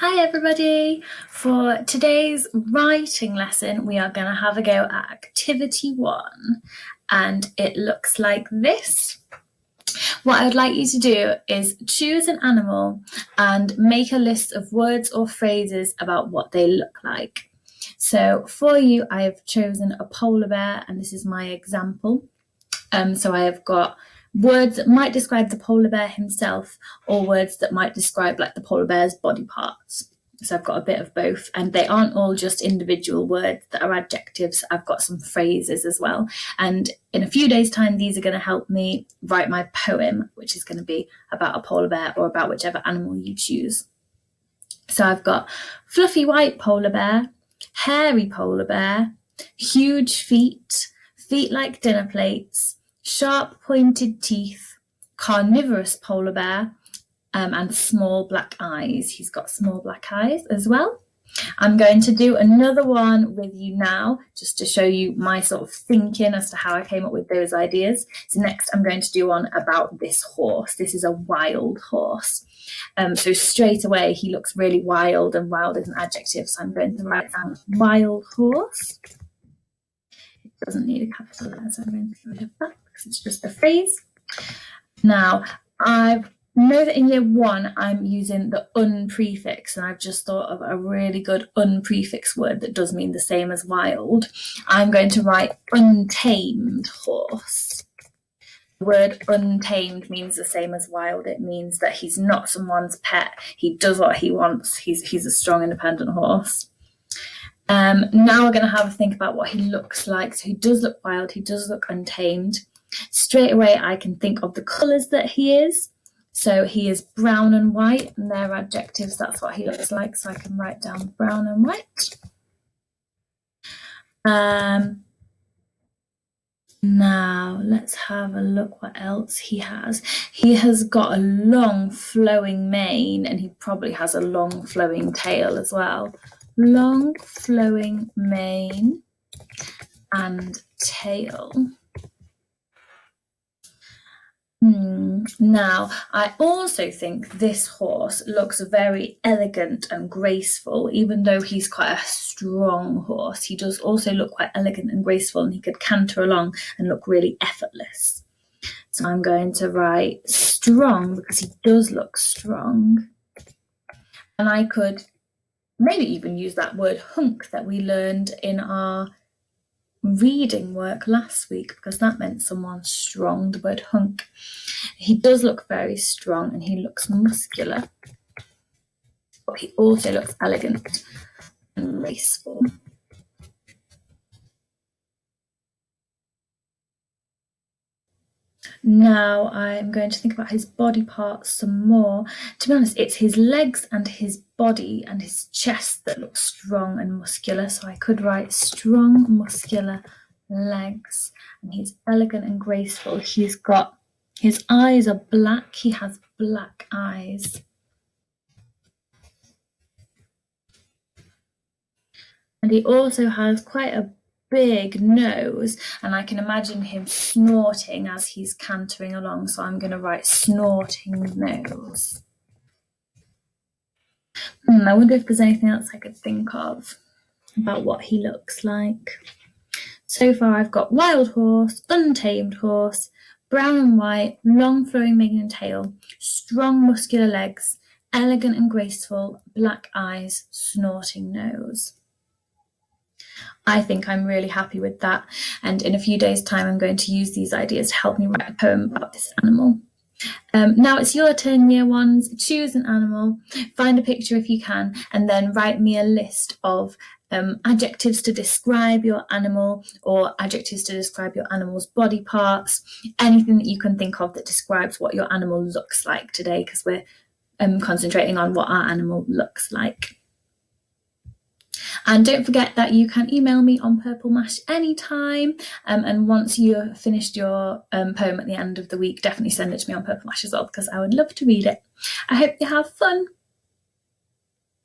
Hi everybody! For today's writing lesson, we are going to have a go at activity 1, and it looks like this. What I would like you to do is choose an animal and make a list of words or phrases about what they look like. So for you, I have chosen a polar bear, and this is my example. So I have got words that might describe the polar bear himself, or words that might describe like the polar bear's body parts. So I've got a bit of both, and they aren't all just individual words that are adjectives. I've got some phrases as well. And in a few days' time, these are going to help me write my poem, which is going to be about a polar bear or about whichever animal you choose. So I've got fluffy white polar bear, hairy polar bear, huge feet, feet like dinner plates, sharp pointed teeth, carnivorous polar bear, and small black eyes. He's got small black eyes as well. I'm going to do another one with you now, just to show you my sort of thinking as to how I came up with those ideas. So next I'm going to do one about this horse. This is a wild horse. So straight away he looks really wild, and wild is an adjective, so I'm going to write down wild horse. It doesn't need a capital letter, so I'm going to get rid of that because it's just a phrase. Now, I know that in year 1 I'm using the un prefix, and I've just thought of a really good un prefix word that does mean the same as wild. I'm going to write untamed horse. The word untamed means the same as wild. It means that he's not someone's pet. He does what he wants. He's a strong, independent horse. Now we're going to have a think about what he looks like. So he does look wild. He does look untamed. Straight away, I can think of the colours that he is. So he is brown and white, and they're adjectives. That's what he looks like. So I can write down brown and white. Now let's have a look what else he has. He has got a long flowing mane, and he probably has a long flowing tail as well. Long flowing mane and tail. Now, I also think this horse looks very elegant and graceful. Even though he's quite a strong horse, he does also look quite elegant and graceful, and he could canter along and look really effortless. So I'm going to write strong because he does look strong. And I could maybe even use that word hunk that we learned in our reading work last week, because that meant someone strong, the word hunk. He does look very strong, and he looks muscular, but he also looks elegant and graceful. Now I'm going to think about his body parts some more. To be honest, it's his legs and his body and his chest that look strong and muscular. So I could write strong, muscular legs, and he's elegant and graceful. His eyes are black. He has black eyes. And he also has quite a big nose, and I can imagine him snorting as he's cantering along, so I'm going to write snorting nose. I wonder if there's anything else I could think of about what he looks like. So far I've got wild horse, untamed horse, brown and white, long flowing mane and tail, strong muscular legs, elegant and graceful, black eyes, snorting nose. I think I'm really happy with that, and in a few days' time I'm going to use these ideas to help me write a poem about this animal. Now it's your turn, year 1s. Choose an animal, find a picture if you can, and then write me a list of adjectives to describe your animal, or adjectives to describe your animal's body parts, anything that you can think of that describes what your animal looks like today, because we're concentrating on what our animal looks like. And don't forget that you can email me on Purple Mash anytime. And once you've finished your poem at the end of the week, definitely send it to me on Purple Mash as well, because I would love to read it. I hope you have fun.